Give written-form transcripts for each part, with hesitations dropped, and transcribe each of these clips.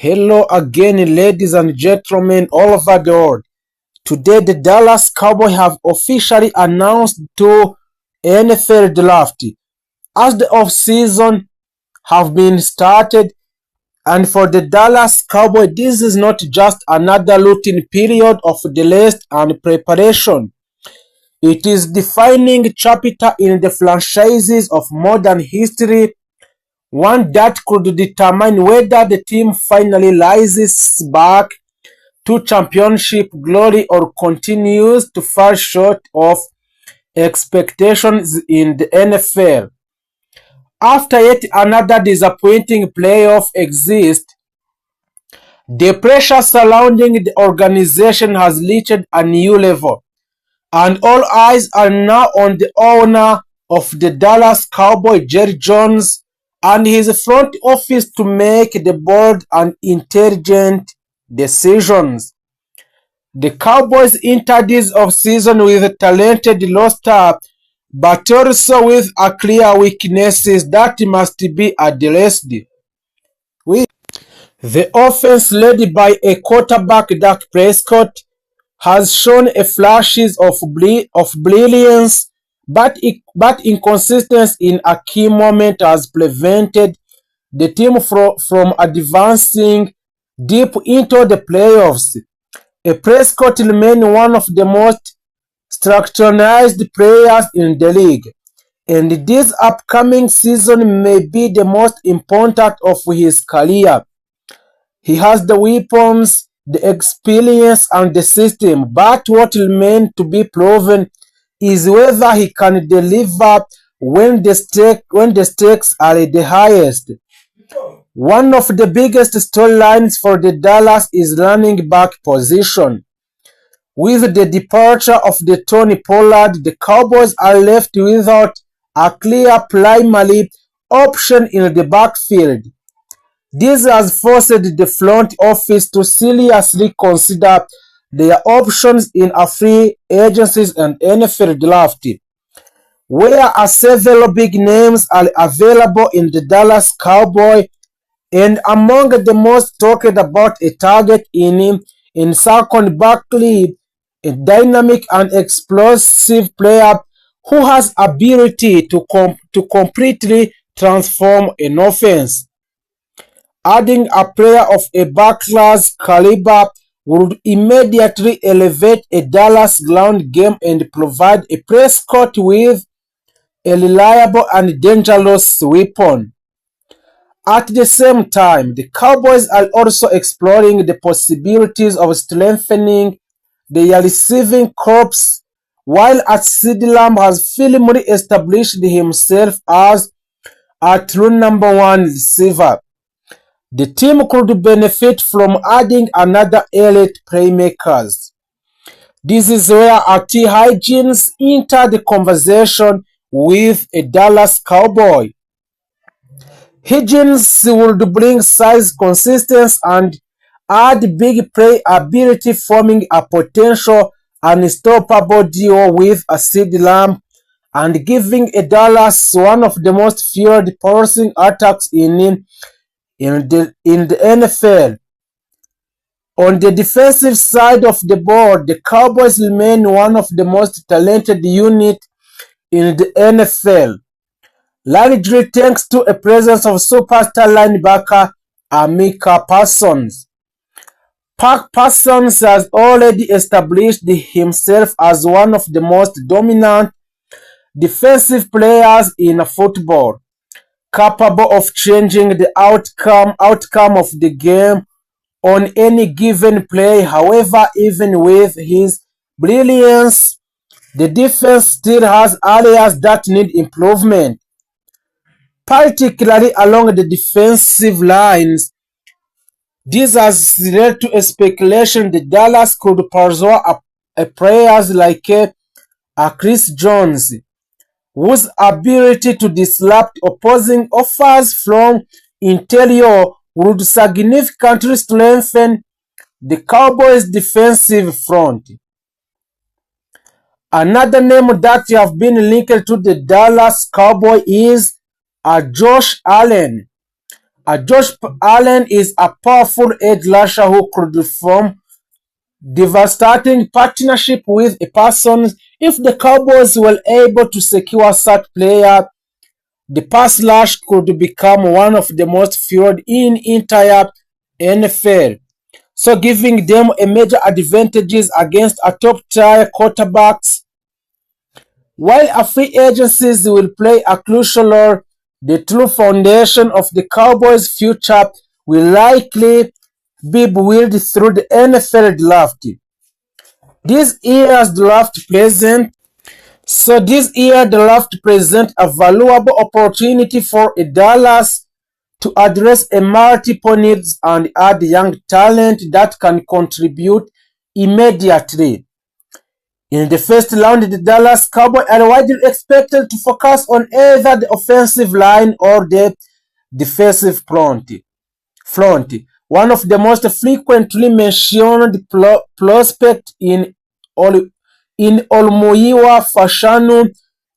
Hello again, ladies and gentlemen all over the world. Today, the Dallas Cowboys have officially announced to NFL draft as the off-season have been started. And for the Dallas Cowboys, this is not just another routine period of delays and preparation. It is defining chapter in the franchises of modern history, one that could determine whether the team finally rises back to championship glory or continues to fall short of expectations in the NFL. After yet another disappointing playoff exit, the pressure surrounding the organization has reached a new level, and all eyes are now on the owner of the Dallas Cowboys, Jerry Jones, and his front office to make the bold and intelligent decisions. The Cowboys entered this offseason with a talented roster, but also with a clear weaknesses that must be addressed. The offense led by a quarterback Dak Prescott has shown a flashes of brilliance, but inconsistency in a key moment has prevented the team from advancing deep into the playoffs. Prescott remains one of the most structured players in the league, and this upcoming season may be the most important of his career. He has the weapons, the experience, and the system, but what remains to be proven is whether he can deliver when the stakes are the highest. One of the biggest storylines for the Dallas is running back position. With the departure of the Tony Pollard, the Cowboys are left without a clear primary option in the backfield. This has forced the front office to seriously consider their options in a free agencies and NFL draft, where several big names are available in the Dallas Cowboys, and among the most talked about a target in Saquon Barkley, a dynamic and explosive player who has ability to completely transform an offense. Adding a player of a Barkley's caliber would immediately elevate a Dallas ground game and provide a Prescott with a reliable and dangerous weapon. At the same time, the Cowboys are also exploring the possibilities of strengthening their receiving corps, while CeeDee Lamb has firmly established himself as a true number one receiver. The team could benefit from adding another elite playmakers. This is where T. Higgins entered the conversation with a Dallas Cowboy. Higgins would bring size, consistency, and add big play ability, forming a potential unstoppable duo with a CeeDee Lamb and giving a Dallas one of the most feared passing attacks in the NFL. On the defensive side of the ball, the Cowboys remain one of the most talented units in the NFL, largely thanks to a presence of superstar linebacker Micah Parsons. Parsons has already established himself as one of the most dominant defensive players in football, capable of changing the outcome of the game on any given play. However, even with his brilliance, the defense still has areas that need improvement, particularly along the defensive lines. This has led to a speculation that Dallas could pursue a players like Chris Jones, whose ability to disrupt opposing offers from interior would significantly strengthen the Cowboys' defensive front. Another name that have been linked to the Dallas Cowboys is Josh Allen, Josh Allen is a powerful edge rusher who could form devastating partnership with a person. If the Cowboys were able to secure such player, the pass rush could become one of the most feared in entire NFL. So giving them a major advantages against a top-tier quarterbacks. While a free agencies will play a crucial role, the true foundation of the Cowboys' future will likely be built through the NFL draft. This year's draft present this year draft present a valuable opportunity for Dallas to address a multiple needs and add young talent that can contribute immediately. In the first round, the Dallas Cowboys are widely expected to focus on either the offensive line or the defensive front. One of the most frequently mentioned prospects in Olmuyiwa Fashanu,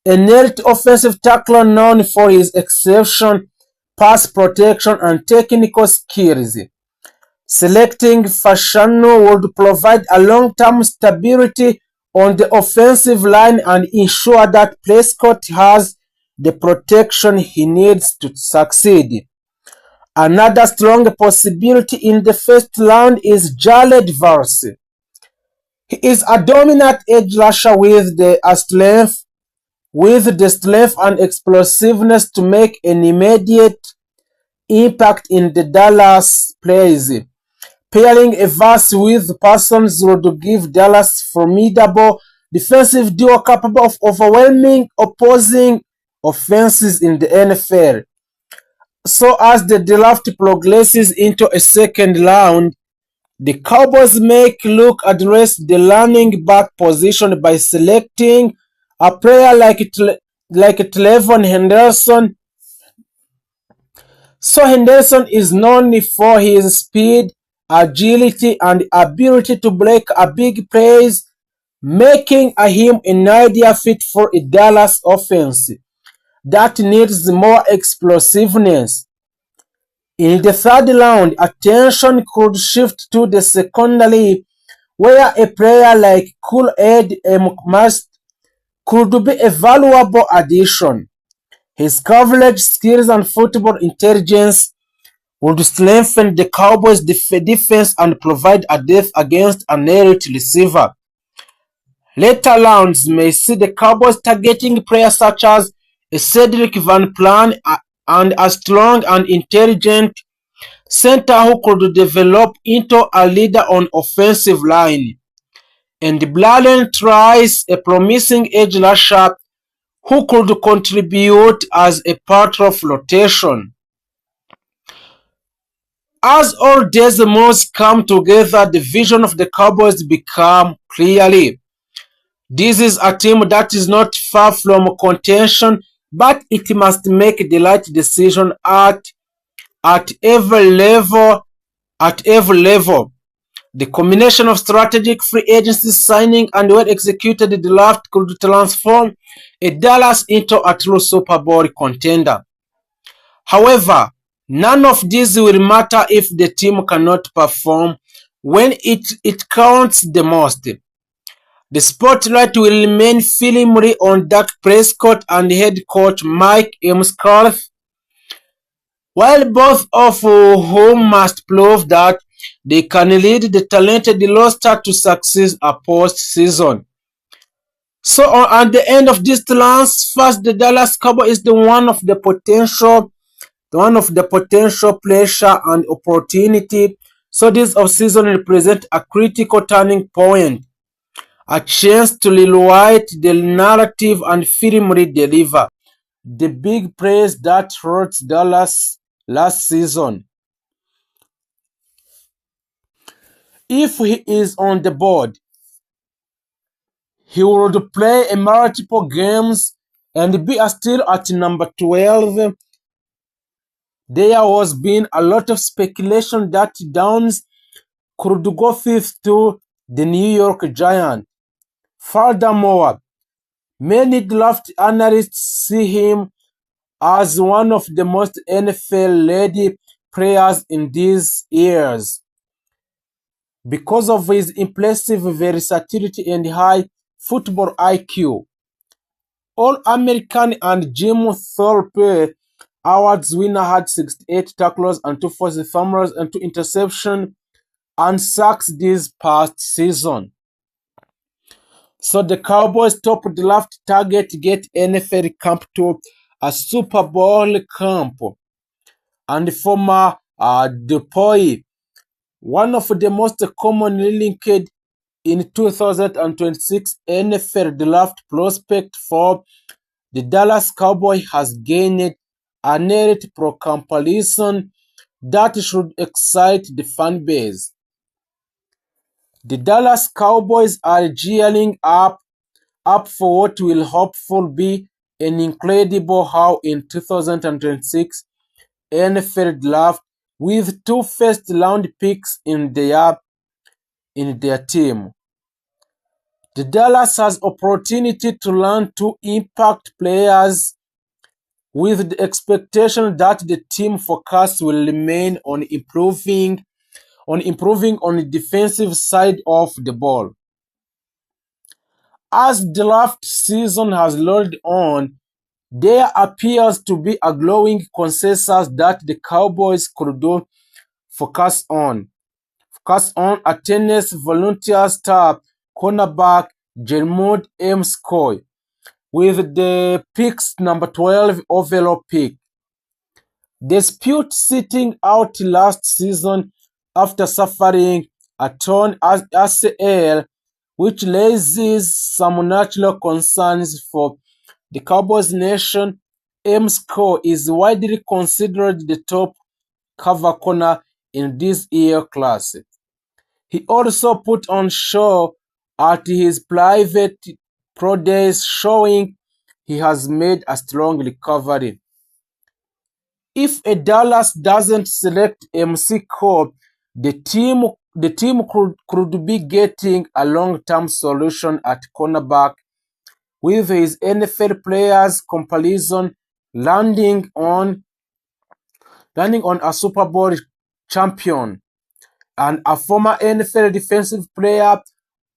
a neat offensive tackler known for his exceptional pass protection and technical skills. Selecting Fashanu would provide a long-term stability on the offensive line and ensure that Prescott has the protection he needs to succeed. Another strong possibility in the first round is Jared Verse. He is a dominant edge rusher with the strength and explosiveness to make an immediate impact in the Dallas plays. Pairing a Verse with Parsons would give Dallas formidable defensive duo capable of overwhelming opposing offenses in the NFL. So as the draft progresses into a second round, the Cowboys may look address the running back position by selecting a player like Trevon Henderson. So Henderson is known for his speed, agility, and ability to break a big plays, making him an ideal fit for a Dallas offense that needs more explosiveness. In the third round, attention could shift to the secondary, where a player like Kool-Aid Must could be a valuable addition. His coverage skills and football intelligence would strengthen the Cowboys' defense and provide a depth against an elite receiver. Later rounds may see the Cowboys targeting players such as Cedric Van Plan and a strong and intelligent center who could develop into a leader on offensive line. And Bladen tries a promising edge rusher who could contribute as a part of rotation. As all these moves come together, the vision of the Cowboys become clearly. This is a team that is not far from contention, but it must make the right decision at every level. At every level, the combination of strategic free agency signing and well-executed draft could transform a Dallas into a true Super Bowl contender. However, none of this will matter if the team cannot perform when it counts the most. The spotlight will remain firmly on Dak Prescott and head coach Mike McCarthy, while both of whom must prove that they can lead the talented roster to success a postseason. So at the end of this last first, the Dallas Cowboys is one of the potential pressure and opportunity. So this offseason represents a critical turning point, a chance to rewrite the narrative and firmly deliver the big praise that hurt Dallas last season. If he is on the board, he would play multiple games and be still at number 12. There was been a lot of speculation that Downs could go fifth to the New York Giants. Furthermore, many draft analysts see him as one of the most NFL-ready players in these years. Because of his impressive versatility and high football IQ, All-American and Jim Thorpe Awards winner had 68 tackles and 2 forced fumbles and 2 interceptions and sacks this past season. So the Cowboys' top draft target get NFL camp to a Super Bowl camp. And former Dupuy, one of the most commonly linked in 2026 NFL draft prospect for the Dallas Cowboys, has gained a net pro comparison that should excite the fan base. The Dallas Cowboys are gearing up for what will hopefully be an incredible haul in 2026 NFL draft with 2 first-round picks in their team. The Dallas has opportunity to land 2 impact players with the expectation that the team focus will remain on improving on the defensive side of the ball. As the draft season has rolled on, there appears to be a growing consensus that the Cowboys could focus on a Tennessee volunteer star cornerback Jermud McCoy with the pick's number 12 overall pick. Dispute sitting out last season after suffering a torn ACL, which raises some natural concerns for the Cowboys nation. McCoy is widely considered the top cover corner in this year's class. He also put on show at his private pro days, showing he has made a strong recovery. If a Dallas doesn't select McCoy, the team could be getting a long-term solution at cornerback, with his NFL players comparison landing on a Super Bowl champion and a former NFL Defensive Player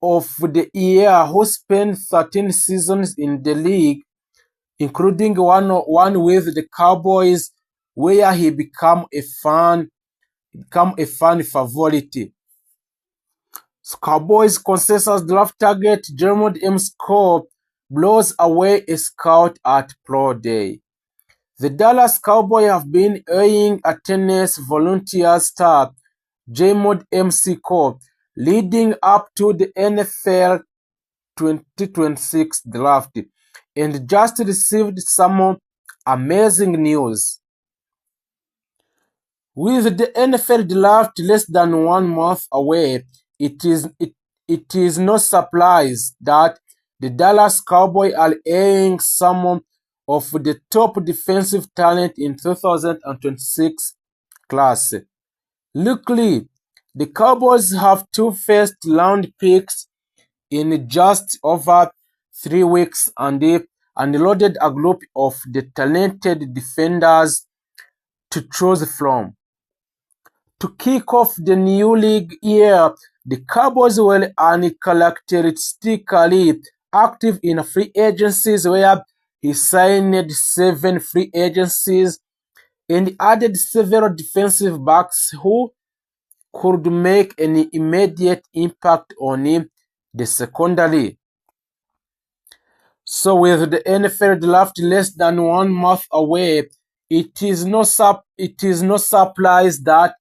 of the Year who spent 13 seasons in the league, including one with the Cowboys, where he became a fan favorite. Cowboys consensus draft target Jermud McCoy blows away a scout at pro day. The Dallas Cowboys have been eyeing a Tennessee volunteer star Jermud McCoy leading up to the NFL 2026 draft, and just received some amazing news. With the NFL draft less than 1 month away, it is no surprise that the Dallas Cowboys are eyeing some of the top defensive talent in 2026 class. Luckily, the Cowboys have 2 first-round picks in just over 3 weeks and loaded a group of the talented defenders to choose from. To kick off the new league year, the Cowboys were uncharacteristically active in free agencies, where he signed 7 free agencies and added several defensive backs who could make an immediate impact on the secondary. So with the NFL draft less than 1 month away, it is no surprise that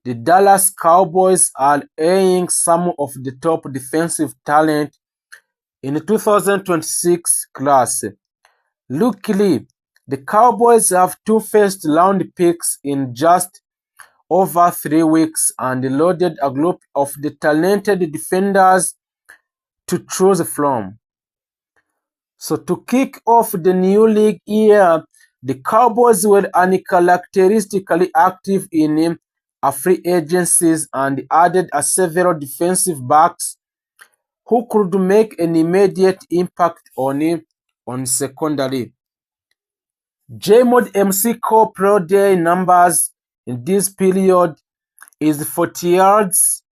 the Dallas Cowboys are eyeing some of the top defensive talent in the 2026 class. Luckily, the Cowboys have 2 first-round picks in just over 3 weeks and loaded a group of the talented defenders to choose from. So to kick off the new league year, the Cowboys were uncharacteristically active in free agencies and added several defensive backs who could make an immediate impact on secondary. Jermud McCoy pro day numbers in this period is 40 yards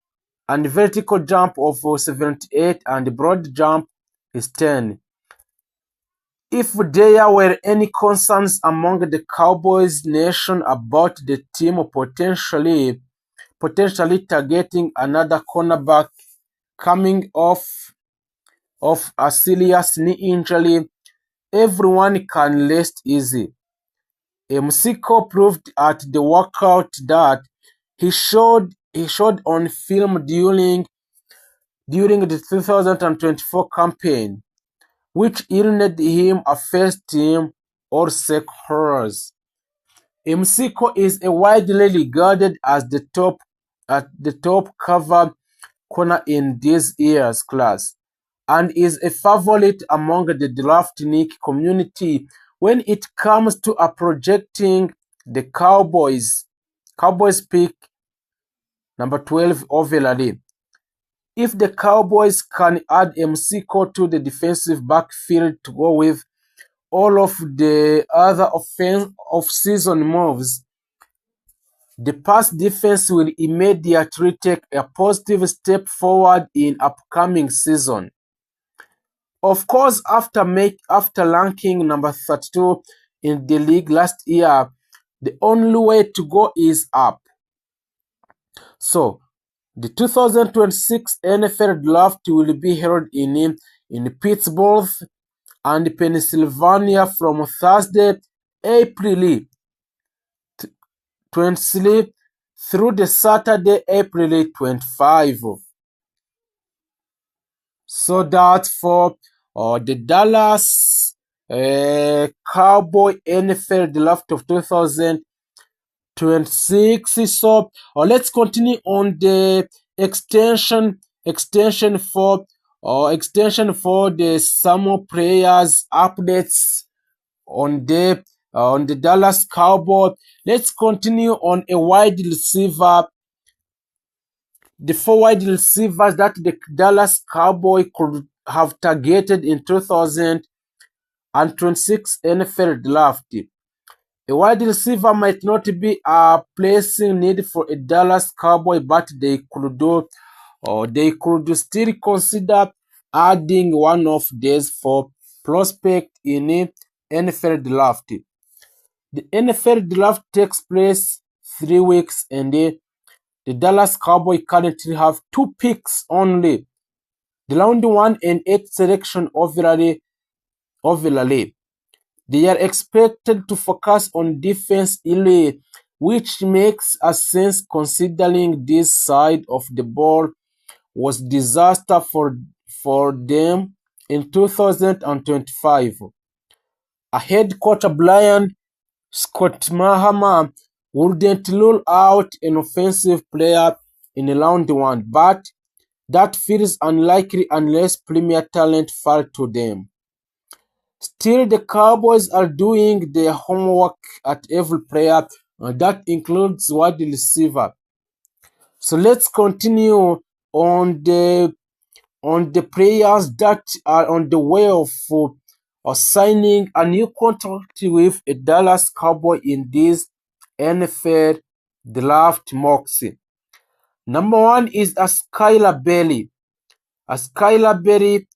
and vertical jump of 78 and broad jump is 10. If there were any concerns among the Cowboys nation about the team potentially targeting another cornerback coming off a serious knee injury, everyone can rest easy. Msiko proved at the workout that he showed on film during the 2024 campaign, which earned him a first team All-Sec honors. Msiko is widely regarded as the top cover corner in this year's class, and is a favorite among the draftnik community when it comes to projecting the Cowboys pick number 12 overall. If the Cowboys can add Msiko to the defensive backfield to go with all of the other off-season moves, the pass defense will immediately take a positive step forward in upcoming season. Of course, after ranking number 32 in the league last year, the only way to go is up. So, the 2026 NFL Draft will be held in Pittsburgh and Pennsylvania from Thursday, April 23 through the Saturday, April 25. So that's for the Dallas Cowboy NFL Draft of 2026. So let's continue on the extension for the summer players updates on the Dallas Cowboy. Let's continue on a wide receiver. The 4 wide receivers that the Dallas Cowboy could have targeted in 2026 NFL Draft. A wide receiver might not be a pressing need for a Dallas Cowboy, but they could still consider adding one of these for prospect in NFL Draft. The NFL Draft takes place 3 weeks, and the Dallas Cowboys currently have 2 picks only, the round 1 and 8 selection overall. They are expected to focus on defense early, which makes a sense considering this side of the ball was disaster for them in 2025. A head coach Brian Scott Mahama wouldn't rule out an offensive player in round 1, but that feels unlikely unless premier talent fall to them. Still, the Cowboys are doing their homework at every player, and that includes wide receiver. So let's continue on the players that are on the way of signing a new contract with a Dallas Cowboy in this NFL Draft mocks. Number 1 is Skylar Berry. Skylar Berry,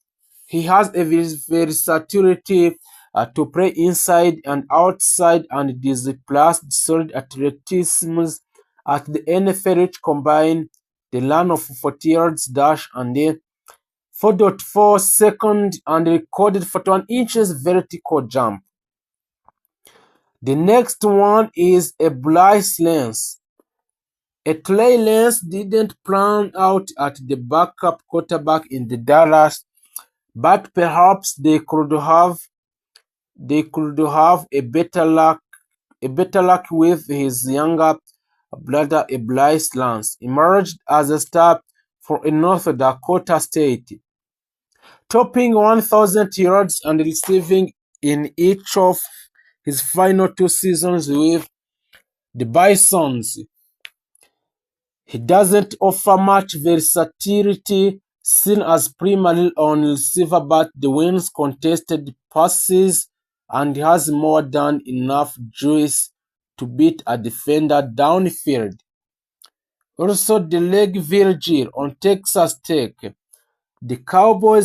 he has a versatility to play inside and outside and displays solid athleticism at the NFL, which combine the run of 40 yards dash and the 4.4 second and recorded 41 inches vertical jump. The next one is a Bryce Lance. A Trey Lance didn't plan out at the backup quarterback in the Dallas, but perhaps they could have a better luck with his younger brother. Bryce Lance emerged as a star for a North Dakota State, topping 1,000 yards and receiving in each of his final 2 seasons with the Bisons. He doesn't offer much versatility, seen as primarily on receiver, but the wins contested passes and has more than enough juice to beat a defender downfield. Also, the leg Virgil on Texas Tech. The Cowboys